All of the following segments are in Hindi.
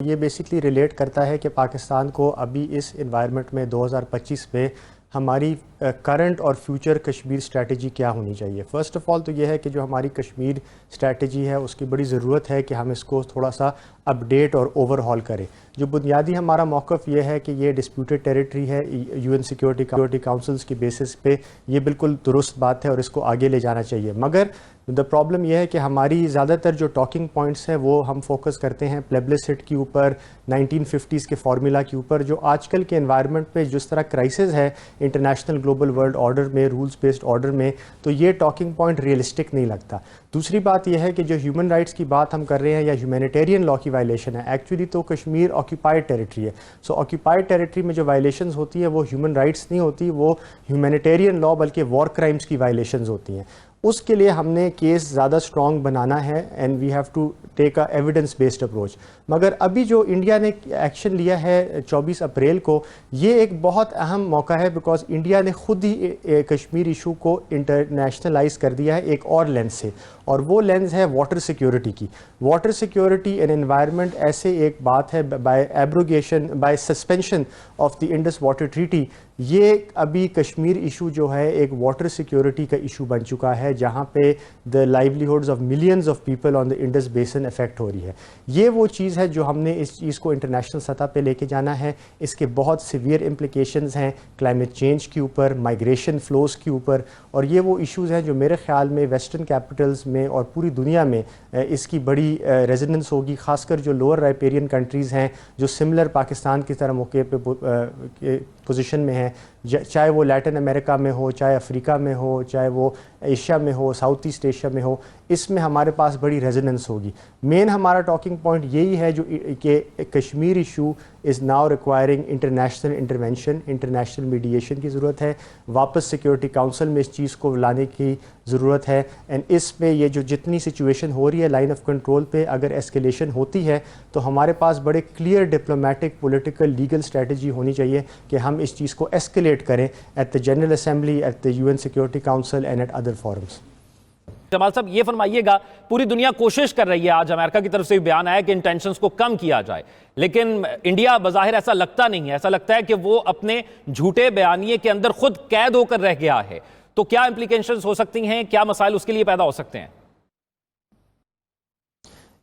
ये बेसिकली रिलेट करता है कि पाकिस्तान को अभी इस एनवायरनमेंट में 2025 में हमारी करंट और फ्यूचर कश्मीर स्ट्रैटेजी क्या होनी चाहिए। फ़र्स्ट ऑफ़ ऑल तो ये है कि जो हमारी कश्मीर स्ट्रैटेजी है उसकी बड़ी ज़रूरत है कि हम इसको थोड़ा सा अपडेट और ओवरहॉल करें। जो बुनियादी हमारा मौक़िफ़ ये है कि ये डिस्प्यूटेड टेरिटरी है, UN सिक्योरिटी काउंसिल्स की बेसिस पे ये बिल्कुल दुरुस्त बात है और इसको आगे ले जाना चाहिए। मगर द प्रॉब्लम यह है कि हमारी ज़्यादातर जो टॉकिंग पॉइंट्स हैं वो हम फोकस करते हैं प्लेबिसिट के ऊपर, 1950s के फार्मूला के ऊपर। जो आजकल के एनवायरनमेंट पे जिस तरह क्राइसिस है इंटरनेशनल ग्लोबल वर्ल्ड ऑर्डर में, रूल्स बेस्ड ऑर्डर में, तो ये टॉकिंग पॉइंट रियलिस्टिक नहीं लगता। दूसरी बात यह है कि जो ह्यूमन राइट्स की बात हम कर रहे हैं या ह्यूमैनिटेरियन लॉ की वायलेशन है, एक्चुअली तो कश्मीर ऑक्यूपाइड टेरिटरी है। सो ऑक्यूपाइड टेरिटरी में जो वायलेशंस होती है वो ह्यूमन राइट्स नहीं होती, वो ह्यूमैनिटेरियन लॉ बल्कि वॉर क्राइम्स की वायलेशंस होती हैं। उसके लिए हमने केस ज़्यादा स्ट्रॉन्ग बनाना है and we have to take a evidence based approach. मगर अभी जो इंडिया ने एक्शन लिया है 24 अप्रैल को, ये एक बहुत अहम मौका है बिकॉज इंडिया ने खुद ही कश्मीर इशू को इंटरनेशनलाइज कर दिया है एक और लेंस से, और वो लेंस है वाटर सिक्योरिटी की। वाटर सिक्योरिटी एंड एनवायरनमेंट ऐसे एक बात है, by abrogation, by suspension of the Indus water treaty, ये अभी कश्मीर इशू जो है एक वाटर सिक्योरिटी का इशू बन चुका है जहाँ पे the livelihoods of millions of people on the Indus basin effect हो रही है। ये वो चीज़ है जो हमने इस चीज़ को इंटरनेशनल सतह पे लेके जाना है। इसके बहुत सीवियर इम्प्लिकेशंस हैं क्लाइमेट चेंज के ऊपर, माइग्रेशन फ्लोज के ऊपर, और ये वो इश्यूज़ हैं जो मेरे ख्याल में वेस्टर्न कैपिटल्स में और पूरी दुनिया में इसकी बड़ी रेजिडेंस होगी। खासकर जो लोअर राइपेरियन कंट्रीज़ हैं जो सिमिलर पाकिस्तान की तरह मौके पे पोजीशन में है, चाहे वो लैटिन अमेरिका में हो, चाहे अफ्रीका में हो, चाहे वो एशिया में हो, साउथ ईस्ट एशिया में हो, इसमें हमारे पास बड़ी रेजोनेंस होगी। मेन हमारा टॉकिंग पॉइंट यही है जो कि Kashmir issue is now requiring international intervention, international mediation की ज़रूरत है। वापस सिक्योरिटी काउंसिल में इस चीज़ को लाने की ज़रूरत है। एंड इस पे ये जो जितनी सिचुएशन हो रही है लाइन ऑफ कंट्रोल पे, अगर एस्केलेशन होती है तो हमारे पास बड़े clear diplomatic, political, legal strategy होनी चाहिए कि हम इस चीज़ को एस्केलेट करें at the general assembly, at the UN security council and eight other forums. Jamal साहब, ये फरमाइएगा, पूरी दुनिया कोशिश कर रही है, आज अमेरिका की तरफ से भी बयान आया कि इन टेंशंस को कम किया जाए, लेकिन इंडिया बज़ाहिर ऐसा लगता नहीं है। ऐसा लगता है कि वो अपने झूठे बयानिए के अंदर खुद कैद होकर रह गया है। तो क्या इंप्लीकेशंस हो सकती हैं, क्या मसाइल उसके लिए पैदा हो सकते हैं?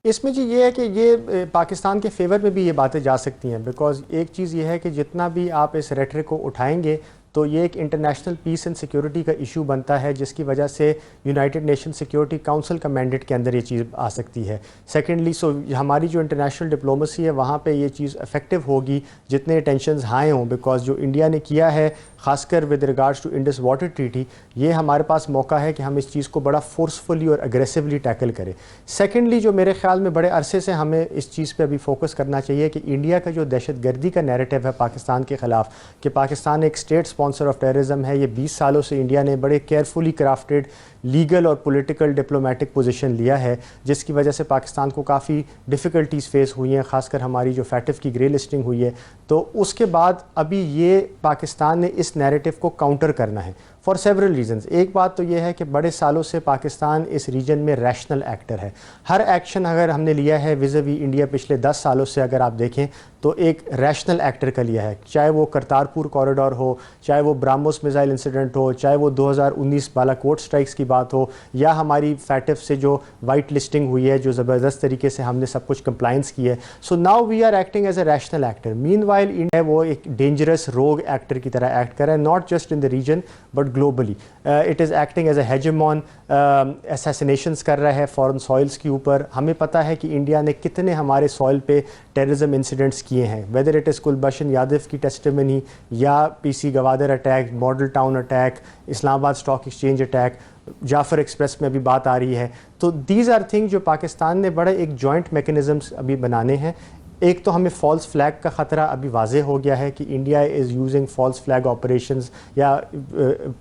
इसमें जी ये है कि ये पाकिस्तान के फेवर में भी ये बातें जा सकती हैं, बिकॉज एक चीज़ ये है कि जितना भी आप इस रेटरिक को उठाएंगे तो ये एक इंटरनेशनल पीस एंड सिक्योरिटी का इशू बनता है, जिसकी वजह से यूनाइटेड नेशन सिक्योरिटी काउंसिल का मैंडेट के अंदर ये चीज़ आ सकती है। सेकेंडली, हमारी जो इंटरनेशनल डिप्लोमेसी है वहाँ पे ये चीज़ इफेक्टिव होगी जितने टेंशंस हाई हों, बिकॉज जो इंडिया ने किया है खासकर with regards to Indus water treaty, ये हमारे पास मौका है कि हम इस चीज़ को बड़ा फोर्सफुली और अग्रेसिवली टैकल करें। सेकेंडली, जो मेरे ख्याल में बड़े अरसे से हमें इस चीज़ पे अभी फोकस करना चाहिए कि इंडिया का जो दहशतगर्दी का नैरेटिव है पाकिस्तान के ख़िलाफ़, कि पाकिस्तान एक स्टेट स्पॉन्सर ऑफ टेररिज्म है, ये 20 सालों से इंडिया ने बड़े केयरफुली क्राफ्टेड लीगल और पॉलिटिकल डिप्लोमेटिक पोजीशन लिया है, जिसकी वजह से पाकिस्तान को काफ़ी डिफ़िकल्टीज़ फेस हुई हैं, खासकर हमारी जो फैटिफ की ग्रे लिस्टिंग हुई है। तो उसके बाद अभी ये पाकिस्तान ने इस नैरेटिव को काउंटर करना है फॉर सेवरल रीजंस। एक बात तो ये है कि बड़े सालों से पाकिस्तान इस रीजन में रैशनल एक्टर है। हर एक्शन अगर हमने लिया है विज़-वी इंडिया पिछले 10 सालों से अगर आप देखें तो एक रैशनल एक्टर का लिया है, चाहे वो करतारपुर कॉरिडोर हो, चाहे वो ब्राह्मोस मिसाइल इंसिडेंट हो, चाहे वो 2019 बालाकोट स्ट्राइक्स की बात हो, या हमारी फैटिफ से जो वाइट लिस्टिंग हुई है, जो ज़बरदस्त तरीके से हमने सब कुछ कंप्लाइंस की है। So now we are acting as a rational actor. Meanwhile India वो एक डेंजरस रोग एक्टर की तरह एक्ट कर रहा है, not just in the region but globally. It is acting as a hegemon, assassinations कर रहा है फॉरेन सॉइल्स के ऊपर। हमें पता है कि इंडिया ने कितने हमारे सॉइल पे टेररिज्म इंसिडेंट्स किए हैं, whether it is Kulbhushan Yadav की टेस्टिमनी या PC Gwadar attack, model town attack, Islamabad stock exchange attack, Jaffar express में अभी बात आ रही है। तो दीज आर थिंग जो पाकिस्तान ने बड़े एक जॉइंट मैकेनिज़म्स अभी बनाने हैं। एक तो हमें फॉल्स फ्लैग का ख़तरा अभी वाज़े हो गया है कि India is using false flag operations या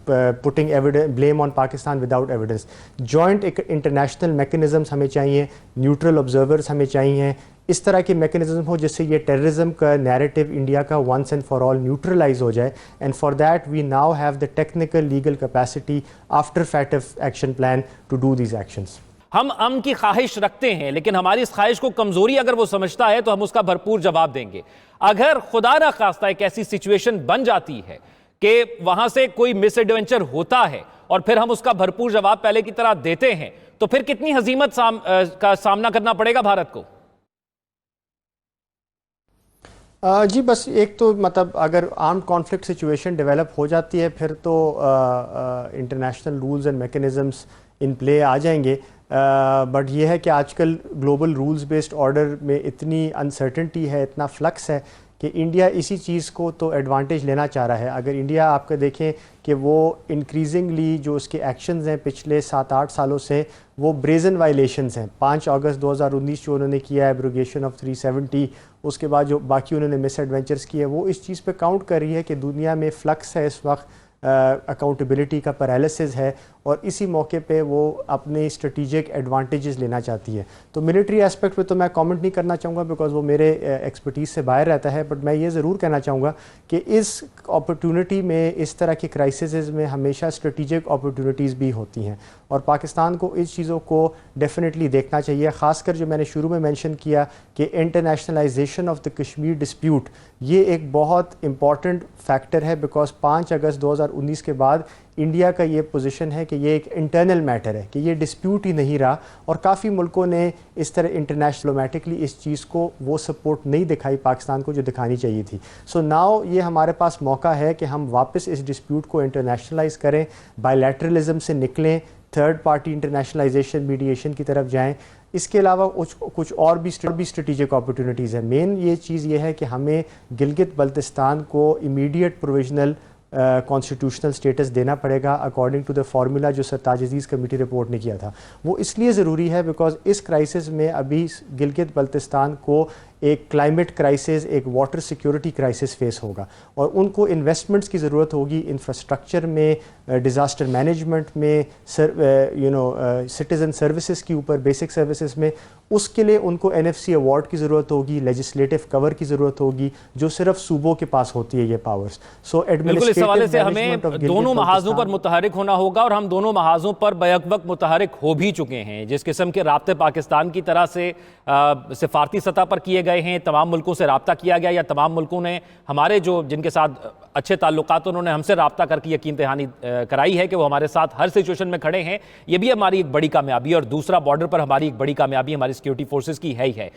putting evidence blame on Pakistan without evidence. Joint एक इंटरनेशनल मैकेनिज़म्स हमें चाहिए, न्यूट्रल ऑब्जर्वर्स हमें चाहिए, इस तरह के मैकेनिज्म हो जिससे ये टेररिज्म का नैरेटिव इंडिया का once and for all neutralize हो जाए। And for that we now have the technical legal capacity after FATF action plan to do these actions. हम अमन की ख्वाहिश रखते हैं, लेकिन हमारी इस ख्वाहिश को कमजोरी अगर वो समझता है तो हम उसका भरपूर जवाब देंगे। अगर खुदा ना खास्ता एक ऐसी सिचुएशन बन जाती है कि वहां से कोई मिस एडवेंचर होता है और फिर हम उसका भरपूर जवाब पहले की तरह देते हैं, तो फिर कितनी हजीमत का सामना करना पड़ेगा भारत को? जी बस एक तो मतलब अगर आर्म्ड कॉन्फ्लिक्ट सिचुएशन डेवलप हो जाती है फिर तो international rules and mechanisms in play आ जाएंगे। बट ये है कि आजकल ग्लोबल रूल्स बेस्ड ऑर्डर में इतनी अनसर्टेनिटी है, इतना फ्लक्स है कि इंडिया इसी चीज़ को तो एडवांटेज लेना चाह रहा है। अगर इंडिया आपका देखें कि वो इंक्रीजिंगली जो उसके एक्शंस हैं पिछले 7-8 सालों से वो ब्रेजन वायलेशंस हैं। 5 अगस्त 2019 जो उन्होंने किया है एब्रोगेशन ऑफ 370, उसके बाद जो बाकी उन्होंने मिस एडवेंचर्स किए वो इस चीज़ पे काउंट कर रही है कि दुनिया में फ्लक्स है इस वक्त, अकाउंटेबिलिटी का पैरालिसिस है और इसी मौके पे वो अपने स्ट्रेटिजिक एडवांटेजेस लेना चाहती है। तो मिलिट्री एस्पेक्ट पे तो मैं कमेंट नहीं करना चाहूँगा बिकॉज वो मेरे एक्सपर्टीज़ से बाहर रहता है, बट मैं ये ज़रूर कहना चाहूँगा कि इस अपॉर्चुनिटी में, इस तरह के क्राइसिस में हमेशा स्ट्रेटिजिक अपॉर्चुनिटीज़ भी होती हैं और पाकिस्तान को इस चीज़ों को डेफिनेटली देखना चाहिए। ख़ासकर जो मैंने शुरू में मेंशन किया कि internationalisation of the Kashmir dispute, ये एक बहुत इंपॉर्टेंट फैक्टर है बिकॉज 5 अगस्त 2019 के बाद इंडिया का ये पोजीशन है कि ये एक इंटरनल मैटर है कि ये डिस्प्यूट ही नहीं रहा और काफ़ी मुल्कों ने इस तरह इंटरनेशनलोमेटिकली इस चीज़ को वो सपोर्ट नहीं दिखाई पाकिस्तान को जो दिखानी चाहिए थी। सो नाउ ये हमारे पास मौका है कि हम वापस इस डिस्प्यूट को इंटरनेशनलाइज करें, बायलैटरलिज्म से निकलें, थर्ड पार्टी इंटरनेशनलाइजेशन मीडिएशन की तरफ जाएं। इसके अलावा कुछ और भी स्ट्रेटिजिक अपॉर्चुनिटीज़ हैं। मेन ये चीज़ ये है कि हमें गिलगित बल्तिस्तान को इमीडिएट प्रोविजनल कॉन्स्टिट्यूशनल स्टेटस देना पड़ेगा अकॉर्डिंग टू द फार्मूला जो सरताज अजीज़ कमेटी रिपोर्ट ने किया था। वो इसलिए ज़रूरी है बिकॉज इस क्राइसिस में अभी गिलगित बल्तिस्तान को एक क्लाइमेट क्राइसिस, एक वाटर सिक्योरिटी क्राइसिस फेस होगा और उनको इन्वेस्टमेंट्स की ज़रूरत होगी इंफ्रास्ट्रक्चर में, डिज़ास्टर मैनेजमेंट में, सिटीज़न सर्विसेज के ऊपर, बेसिक सर्विसेज में। उसके लिए उनको NFC अवार्ड की ज़रूरत होगी, लेजिस्लेटिव कवर की ज़रूरत होगी जो सिर्फ सूबों के पास होती है ये पावर्स। सो इस हवाले से हमें दोनों महाजों पर मुतहरिक होना होगा और हम दोनों महाजों पर बैक वक्त मुतहरिक हो भी चुके हैं। जिस किस्म के राब्ते पाकिस्तान की तरह से सिफारती सतह पर किए गए हैं, तमाम मुल्कों से राब्ता किया गया या तमाम मुल्कों ने हमारे जो जिनके साथ अच्छे ताल्लुकात उन्होंने हमसे राब्ता करके यकीन दहानी कराई है कि वो हमारे साथ हर सिचुएशन में खड़े हैं, ये भी हमारी एक बड़ी कामयाबी। और दूसरा, बॉर्डर पर हमारी एक बड़ी कामयाबी हमारी सिक्योरिटी फोर्सेस की है ही है।